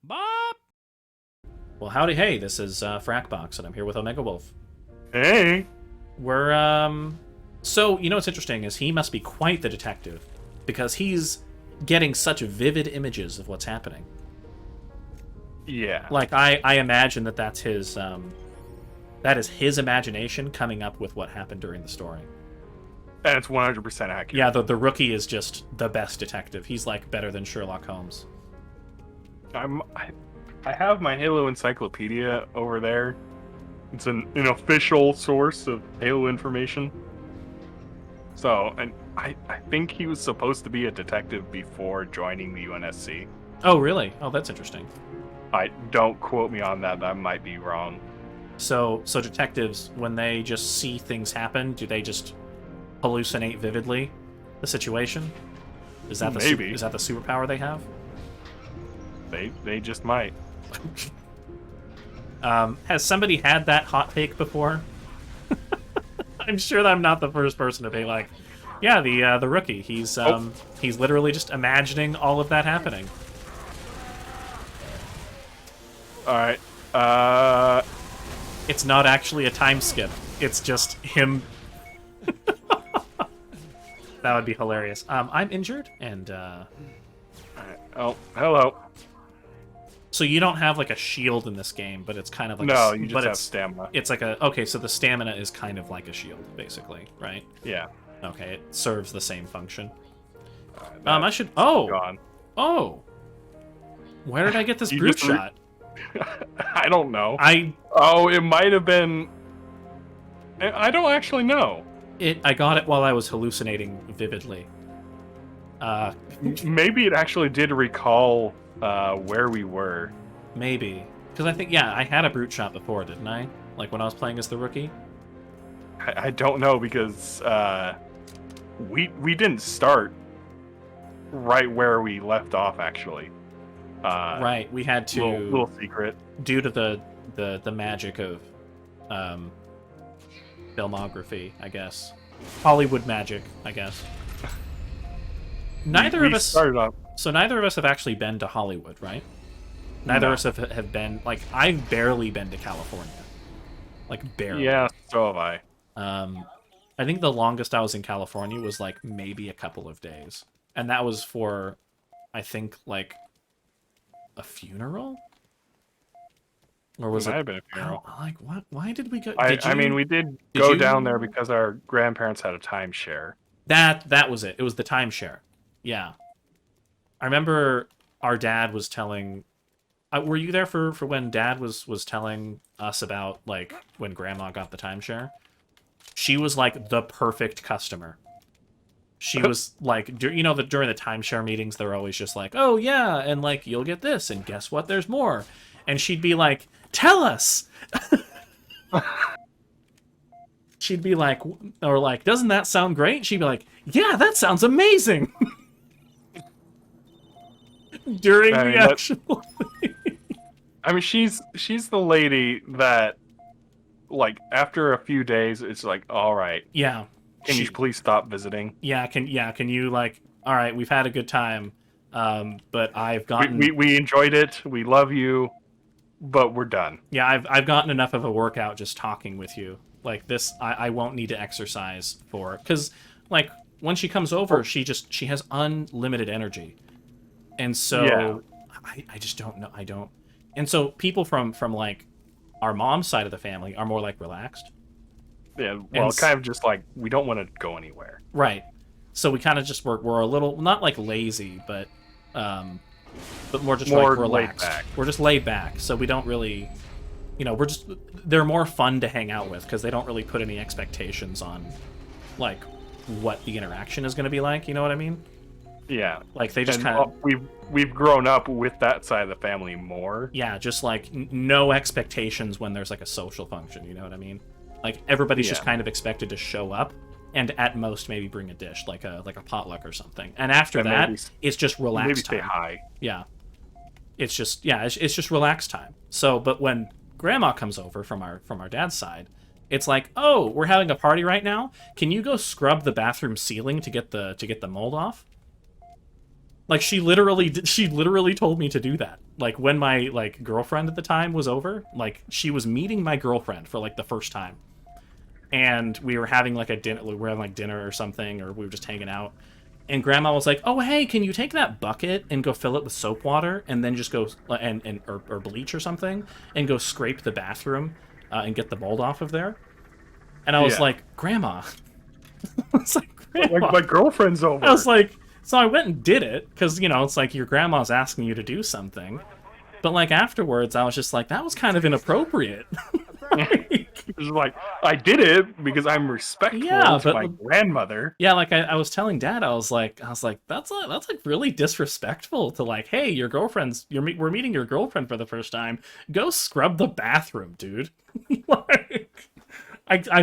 Bob! Well, howdy, hey, this is Frakbox, and I'm here with OmegaWolf. Hey! So, you know what's interesting is he must be quite the detective, because he's getting such vivid images of what's happening. Yeah. Like, I imagine that's his, that is his imagination coming up with what happened during the story. And it's 100% accurate. Yeah, the rookie is just the best detective. He's, like, better than Sherlock Holmes. I have my Halo Encyclopedia over there. It's an official source of Halo information. So, and I think he was supposed to be a detective before joining the UNSC. Oh, really? Oh, that's interesting. Don't quote me on that. That might be wrong. So detectives, when they just see things happen, do they just hallucinate vividly the situation? Is that Maybe. Is that the superpower they have? They just might. Has somebody had that hot take before? I'm sure that I'm not the first person to be like, yeah, the rookie. He's literally just imagining all of that happening. All right. It's not actually a time skip. It's just him. That would be hilarious. I'm injured, and All right. Oh, hello. so you don't have like a shield in this game, but it's kind of like No, you just have stamina. It's like okay, so the stamina is kind of like a shield, basically, right? Yeah. Okay, it serves the same function. That I should. Oh, gone. oh. Where did I get this You brute just shot? I don't know. I Oh, it might have been. I don't actually know. I got it while I was hallucinating vividly. Maybe it actually did recall where we were. Maybe because I think I had a brute shot before, didn't I? Like when I was playing as the rookie. I don't know because we didn't start right where we left off. Actually, Right, we had to little secret due to the magic of filmography, I guess. Hollywood magic, I guess. Neither of us started off. So neither of us have actually been to Hollywood, right? Neither of us have been, like, I've barely been to California. Like, barely. Yeah, so have I. I think the longest I was in California was, like, maybe a couple of days. And that was for, I think, like, a funeral? Or was Might it? have been a funeral. Like, what? Why did we go? I mean, we did go down there because our grandparents had a timeshare. That was it. It was the timeshare. Yeah. I remember our dad was telling... were you there for when Dad was telling us about, like, when Grandma got the timeshare? She was, like, the perfect customer. She was, like... You know, during the timeshare meetings, they're always just like, oh, yeah, and, like, you'll get this, and guess what? There's more. And she'd be like, tell us! She'd be like... Or, like, doesn't that sound great? She'd be like, yeah, that sounds amazing! During the actual thing. I mean, she's the lady that, like, after a few days, it's like, all right, Yeah. can you please stop visiting? Yeah, can you, like, all right, we've had a good time, but I've gotten... We enjoyed it, we love you, but we're done. Yeah, I've gotten enough of a workout just talking with you. Like, this, I won't need to exercise for... Because, like, when she comes over, she has unlimited energy. And so, yeah. I just don't know, I don't... And so people from like, our mom's side of the family are more, like, relaxed. Yeah, well, kind of just like, we don't want to go anywhere. Right. So we kind of just, we're a little, not, like, lazy, but more just, like, relaxed. Laid back. We're just laid back, so we don't really... You know, they're more fun to hang out with, because they don't really put any expectations on, like, what the interaction is going to be like, you know what I mean? Yeah, like they just kind of we've grown up with that side of the family more. Yeah, just like no expectations when there's like a social function. You know what I mean? Like everybody's just kind of expected to show up and at most maybe bring a dish, like a potluck or something. And after that, it's just relaxed time. Maybe say hi. Yeah, it's just it's just relaxed time. So, but when Grandma comes over from our dad's side, it's like, oh, we're having a party right now. Can you go scrub the bathroom ceiling to get the mold off? Like, she literally told me to do that. like when my like girlfriend at the time was over, like she was meeting my girlfriend for like the first time, and we were having like a dinner, we were having like dinner or something, or we were just hanging out, and Grandma was like, "Oh hey, can you take that bucket and go fill it with soap water, and then just go or bleach or something, and go scrape the bathroom, and get the mold off of there?" And I was like, "Grandma," I was like, "Grandma." Like, my girlfriend's over. I was like, so I went and did it, because, you know, it's like your grandma's asking you to do something. But, like, afterwards, I was just like, that was kind of inappropriate. It was like, I did it because I'm respectful to my grandmother. Yeah, like, I was telling Dad, I was like, that's like really disrespectful to, like, hey, your girlfriend's, we're meeting your girlfriend for the first time. Go scrub the bathroom, dude. Like, I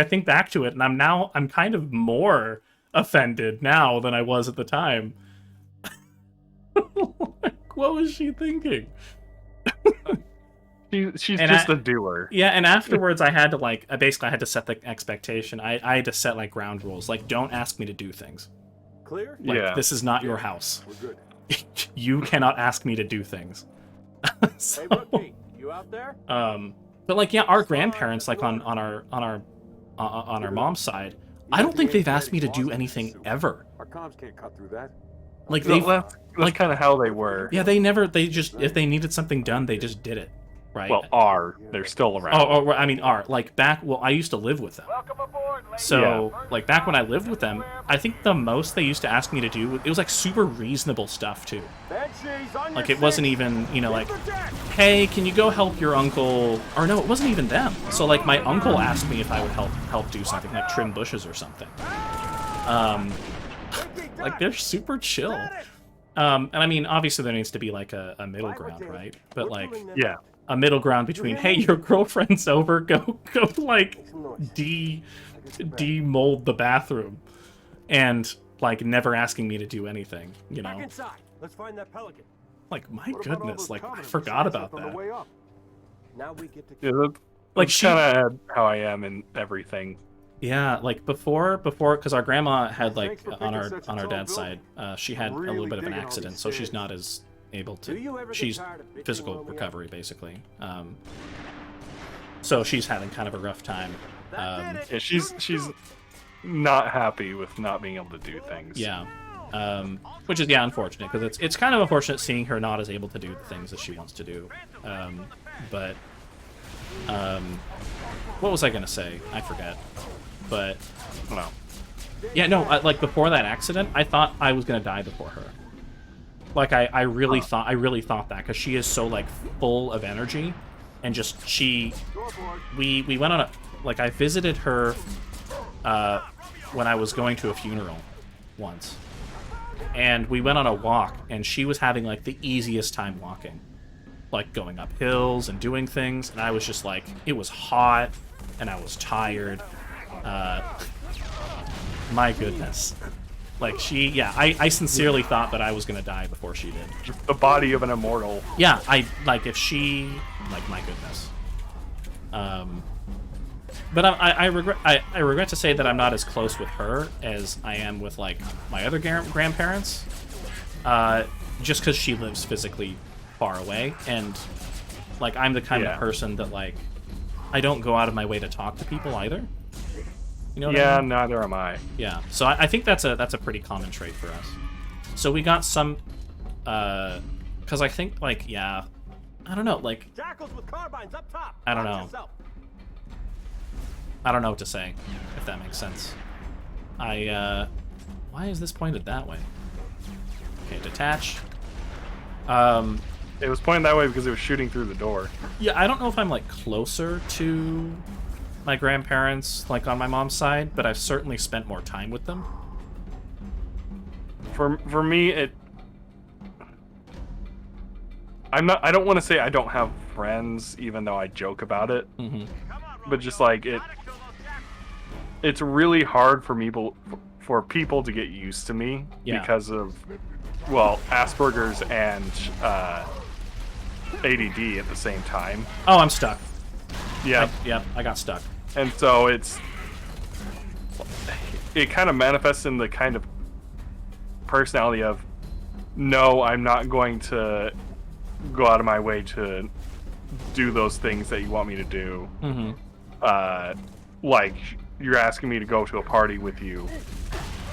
think back to it, and I'm kind of more offended now than I was at the time. Like, what was she thinking? She's just a doer. Yeah, and afterwards I had to I had to set the expectation. I had to set like ground rules. Like, don't ask me to do things. Clear? Like, this is not your house. We're good. You cannot ask me to do things. So, Hey, Rookie, you out there? but like, yeah, our grandparents, like on our mom's side, I don't think they've asked me to do anything ever. Our comms can't cut through that. Like, That's kind of how they were. yeah, they just, if they needed something done, they just did it, right? Well, they're still around. I mean, like back, well, I used to live with them. So, like, back when I lived with them, I think the most they used to ask me to do, it was like super reasonable stuff too. Like, it wasn't even, you know, like, hey, can you go help your uncle? Or no, it wasn't even them. So, like, my uncle asked me if I would help do something, like trim bushes or something. Like, they're super chill. And I mean, obviously there needs to be like a middle ground, right? But like, Yeah. a middle ground between, hey, your girlfriend's over, go like demold the bathroom, and like never asking me to do anything, you know? Let's find that pelican. Like, my goodness, like, I forgot about that. Now we get to Like, That's kind of how I am in everything. Yeah, like before, because our grandma had like on our dad's side, she had a little bit of an accident, so she's not as able to. She's physical recovery basically. So she's having kind of a rough time. Yeah, she's not happy with not being able to do things. Yeah, which is unfortunate, because it's kind of unfortunate seeing her not as able to do the things that she wants to do. But what was I gonna say? I forget. But I don't know. Yeah, no, like before that accident, I thought I was gonna die before her. Like, I really thought that, because she is so like full of energy, and just we went on I visited her when I was going to a funeral once, and we went on a walk, and she was having like the easiest time walking, like going up hills and doing things, and I was just like, it was hot and I was tired. My goodness. Like, I sincerely thought that I was gonna die before she did. Just the body of an immortal. Yeah, if she, like, my goodness. But I regret to say that I'm not as close with her as I am with, like, my other grandparents. Just because she lives physically far away, and, like, I'm the kind of person that, like, I don't go out of my way to talk to people either. You know what I mean? Neither am I. Yeah, so I think that's a pretty common trait for us. So we got some, because I think, like, I don't know, like, Jackals with carbines up top. I don't know. I don't know what to say, if that makes sense. Why is this pointed that way? Okay, detach. It was pointed that way because it was shooting through the door. Yeah, I don't know if I'm, like, closer to my grandparents, like, on my mom's side, but I've certainly spent more time with them. For me, I don't want to say I don't have friends, even though I joke about it. Mm-hmm. But just like it's really hard for people to get used to me because of, well, Asperger's and ADD at the same time. Oh, I'm stuck. Yeah. I got stuck. And so it kind of manifests in the kind of personality of, no, I'm not going to go out of my way to do those things that you want me to do. Like you're asking me to go to a party with you,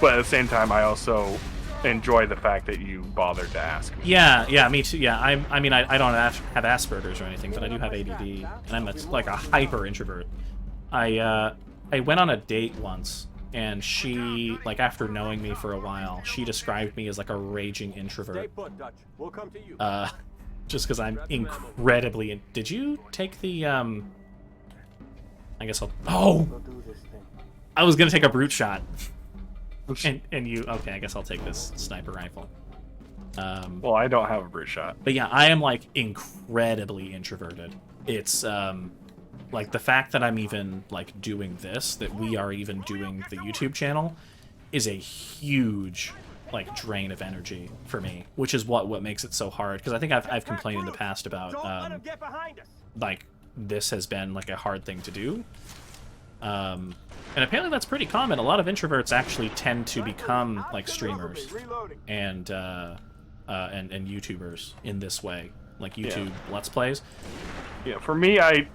but at the same time, I also enjoy the fact that you bothered to ask me. Yeah, me too. Yeah, I mean, I don't have Asperger's or anything, but I do have ADD, and I'm like a hyper introvert. I went on a date once, and she, like, after knowing me for a while, she described me as like a raging introvert. Stay put, Dutch. We'll come to you. Just because I'm incredibly. Did you take the I guess I'll. Oh, I was gonna take a brute shot. And you, okay, I guess I'll take this sniper rifle. Well, I don't have a brute shot. But yeah, I am, like, incredibly introverted. It's, like, the fact that I'm even, like, doing this, that we are even doing the YouTube channel, is a huge, like, drain of energy for me, which is what makes it so hard. Because I think I've complained in the past about, like, this has been, like, a hard thing to do. And apparently that's pretty common. A lot of introverts actually tend to become like streamers and YouTubers in this way, like YouTube Let's Plays. Yeah, for me, I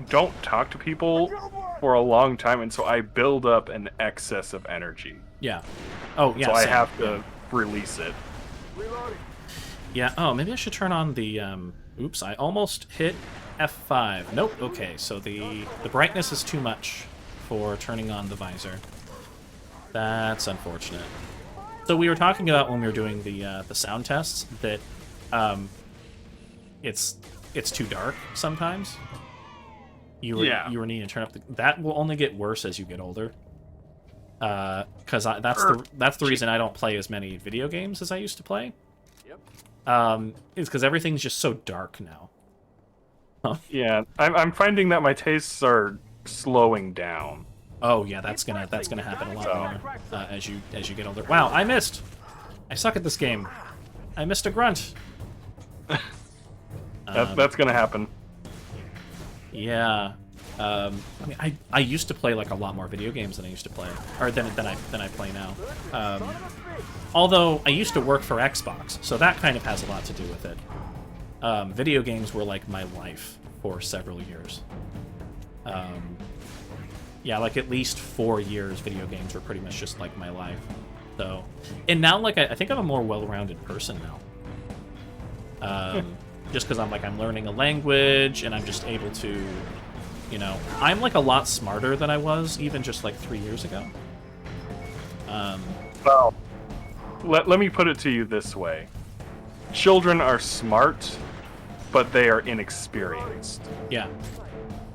don't talk to people for a long time, and so I build up an excess of energy. Yeah. Oh, yeah. So I same. have to release it. Yeah. Oh, maybe I should turn on the. Oops! I almost hit F5. Nope. Okay. So the brightness is too much for turning on the visor. That's unfortunate. So we were talking about when we were doing the sound tests that it's too dark sometimes. You were needing to turn up that will only get worse as you get older. Because that's the reason I don't play as many video games as I used to play. Yep. Is because everything's just so dark now. Huh. Yeah, I'm finding that my tastes are slowing down. Oh yeah, that's gonna happen a lot more as you get older. Wow, I missed. I suck at this game. I missed a grunt. That's gonna happen. Yeah. I mean, I used to play like a lot more video games than I used to play, or than I play now. Although I used to work for Xbox, so that kind of has a lot to do with it. Video games were like my life for several years. Yeah, like at least 4 years, video games were pretty much just like my life. So, and now like I think I'm a more well-rounded person now. Just because I'm learning a language and I'm just able to, you know, I'm like a lot smarter than I was even just like 3 years ago. Well, let me put it to you this way: children are smart, but they are inexperienced. Yeah.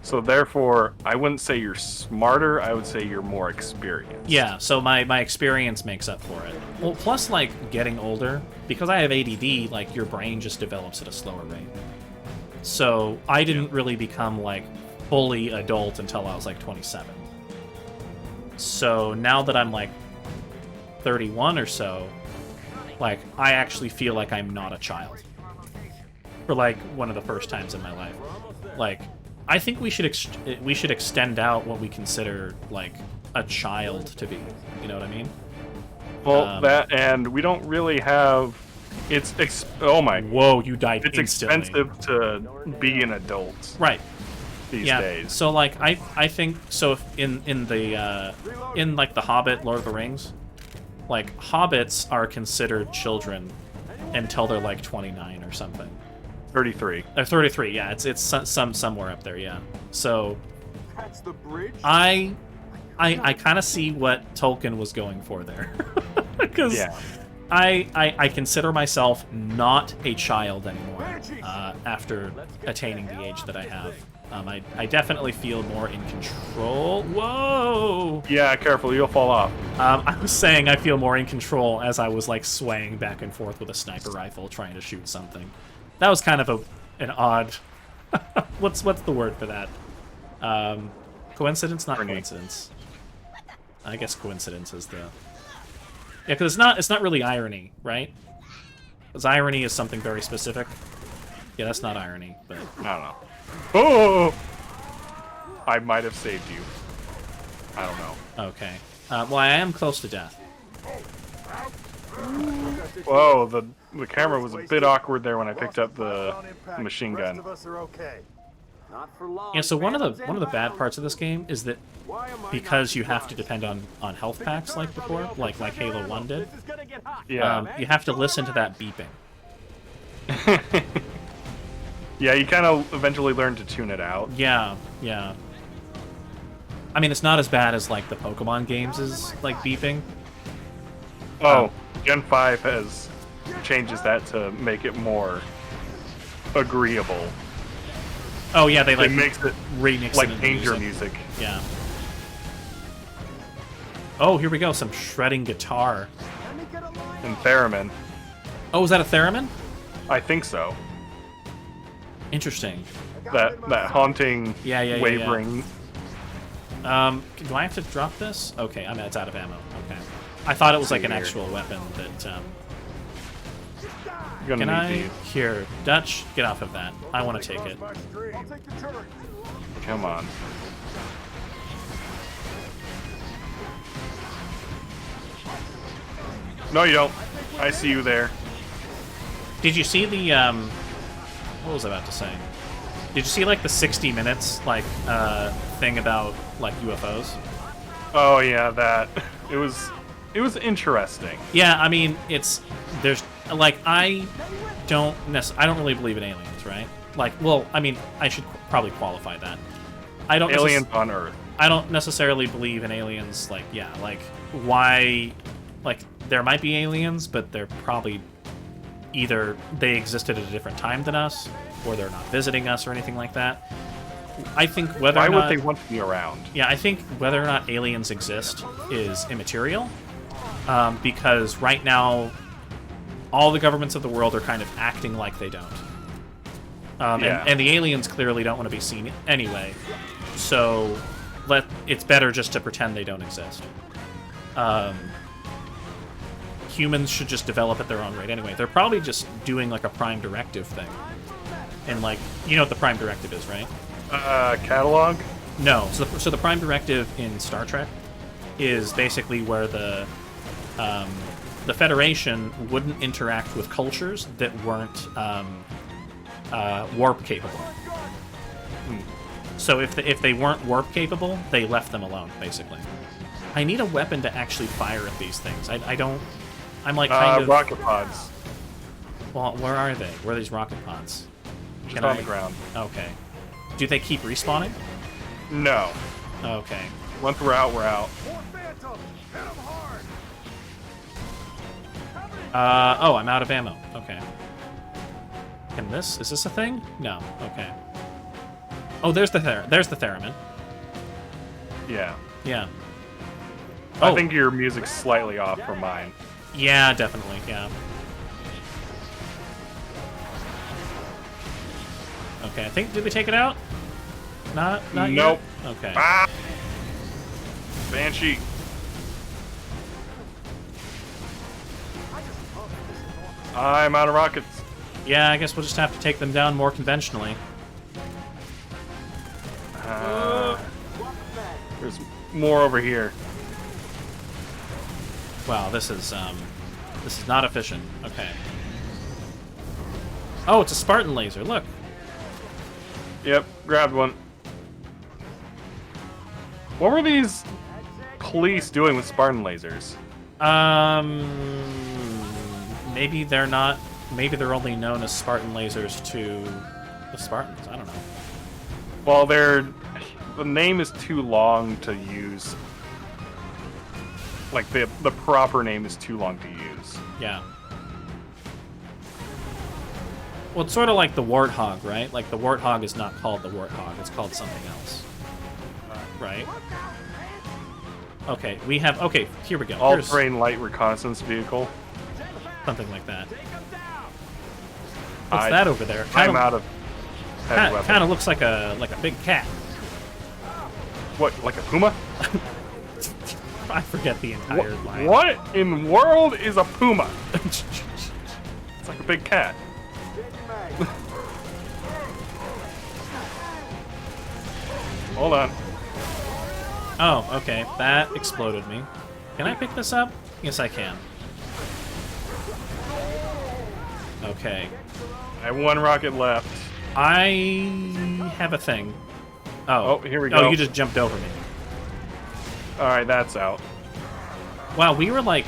So therefore, I wouldn't say you're smarter, I would say you're more experienced. Yeah, so my experience makes up for it. Well, plus, like, getting older, because I have ADD, like, your brain just develops at a slower rate. So I didn't really become, like, fully adult until I was, like, 27. So now that I'm, like, 31 or so, like, I actually feel like I'm not a child. For, like, one of the first times in my life. Like, I think we should extend out what we consider like a child to be. You know what I mean? Well, that and we don't really have. Oh my! Whoa! You died It's instantly. expensive to be an adult. Right. These days. So like I think so. If in like the Hobbit, Lord of the Rings, like hobbits are considered children until they're like 29 or something. 33. 33, yeah. It's somewhere up there, yeah. So That's the bridge? I kind of see what Tolkien was going for there. Because I consider myself not a child anymore after attaining the age that I have. I definitely feel more in control. Whoa! Yeah, careful, you'll fall off. I was saying I feel more in control as I was like swaying back and forth with a sniper rifle trying to shoot something. That was kind of an odd... what's the word for that? Coincidence? Not coincidence. I guess coincidence is the... Yeah, because it's not really irony, right? Because irony is something very specific. Yeah, that's not irony, but... I don't know. Oh! I might have saved you. I don't know. Okay. Well, I am close to death. Whoa, the camera was a bit awkward there when I picked up the machine gun. Not for long. Yeah, so one of the bad parts of this game is that because you have to depend on health packs like before, like Halo 1 did, This is gonna get hot. Yeah. you have to listen to that beeping. Yeah, you kind of eventually learn to tune it out. Yeah, yeah. I mean, it's not as bad as like the Pokemon games is like beeping. Oh, Gen 5 changes that to make it more agreeable. Oh yeah, they like It makes it remix like it into danger music. Yeah. Oh, here we go. Some shredding guitar. And theremin. Oh, is that a theremin? I think so. Interesting. That haunting, Yeah. wavering. Do I have to drop this? Okay, it's out of ammo. Okay. I thought it was like an Weird. actual weapon that. You're Can gonna I? need these. Here, Dutch, get off of that. I want to take it. I'll take the turret. Come on. No, you don't. I see you there. Did you see the What was I about to say? Did you see like the 60 minutes like thing about like UFOs? Oh yeah, that. It was interesting. Yeah, I mean, there's like I don't really believe in aliens, right? Like, well, I mean, I should probably qualify that. I don't Aliens on Earth. I don't necessarily believe in aliens. Like, yeah, like why? Like, there might be aliens, but they're probably either they existed at a different time than us, or they're not visiting us, or anything like that. I think whether Why or would not, they want to be around? Yeah, I think whether or not aliens exist is immaterial, because right now, all the governments of the world are kind of acting like they don't. Yeah. And the aliens clearly don't want to be seen anyway, so it's better just to pretend they don't exist. Humans should just develop at their own rate anyway. They're probably just doing like a prime directive thing. And like, you know what the prime directive is, right? Catalog? No. So the prime directive in Star Trek is basically where the Federation wouldn't interact with cultures that weren't warp capable. So if they weren't warp capable, they left them alone, basically. I need a weapon to actually fire at these things. I don't. I'm like kind of. Rocket pods. Well, where are they? Where are these rocket pods? Just Can on I- the ground. Okay. Do they keep respawning? No. Okay. Once we're out, we're out. More phantoms. Hit 'em hard. Oh, I'm out of ammo. Okay. Is this a thing? No. Okay. Oh, there's the theremin. Yeah. Yeah. I Oh. think your music's slightly off from mine. Yeah, definitely. Yeah. Okay, I think did we take it out? Not Nope. yet? Okay. Ah! Banshee. I'm out of rockets. Yeah, I guess we'll just have to take them down more conventionally. There's more over here. Wow, this is not efficient. Okay. Oh, it's a Spartan laser. Look. Yep, grabbed one. What were these police doing with Spartan lasers? Maybe they're not. Maybe they're only known as Spartan lasers to the Spartans. I don't know. Well, the name is too long to use. Like the proper name is too long to use. Yeah. Well, it's sort of like the Warthog, right? Like the Warthog is not called the Warthog; it's called something else. Right? Okay, we have. Okay, here we go. Here's All-terrain light reconnaissance vehicle. something like that. What's that over there? I'm out of heavy weapon. Kind of looks like a big cat. What, like a puma? I forget the entire line. What in the world is a puma? It's like a big cat. Hold on. Oh, okay. That exploded me. Can I pick this up? Yes, I can. Okay. I have 1 rocket left. I have a thing. Oh, here we go. Oh, you just jumped over me. All right, that's out. Wow, we were like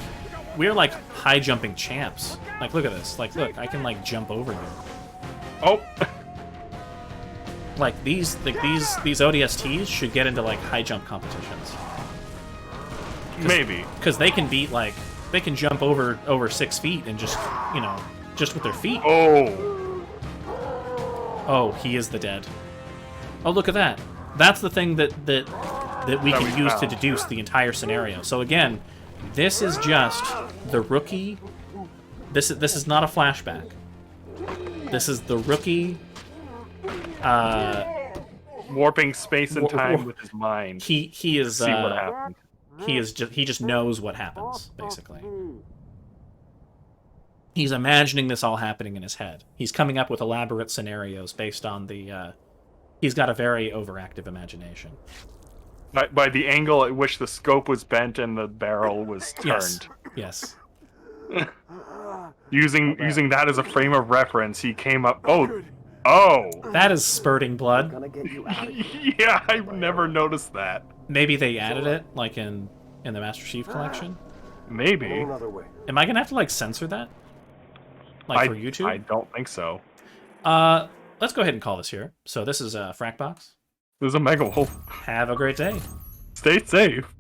high jumping champs. Like, look at this. Like, look, I can like jump over you. Oh, Like these ODSTs should get into like high jump competitions. maybe. Because they can beat like they can jump over 6 feet and just just with their feet. Oh, Oh, he is the dead. Oh, look at that. That's the thing that we That can we use to found. deduce the entire scenario. So again, this is just the rookie. This is not a flashback. This is the rookie. warping space and time with his mind. He is See what happened. he just knows what happens basically. He's imagining this all happening in his head. He's coming up with elaborate scenarios based on the. He's got a very overactive imagination. By the angle at which the scope was bent and the barrel was turned. Yes. Using that as a frame of reference, he came up. Oh, That is spurting blood. Gonna get you out of yeah, I've never noticed that. Maybe they added it, like in the Master Chief collection. Maybe. another way. Am I gonna have to like censor that? Like for YouTube? I don't think so. Let's go ahead and call this here. So this is Frakbox. There's a Mega Wolf. Have a great day. Stay safe.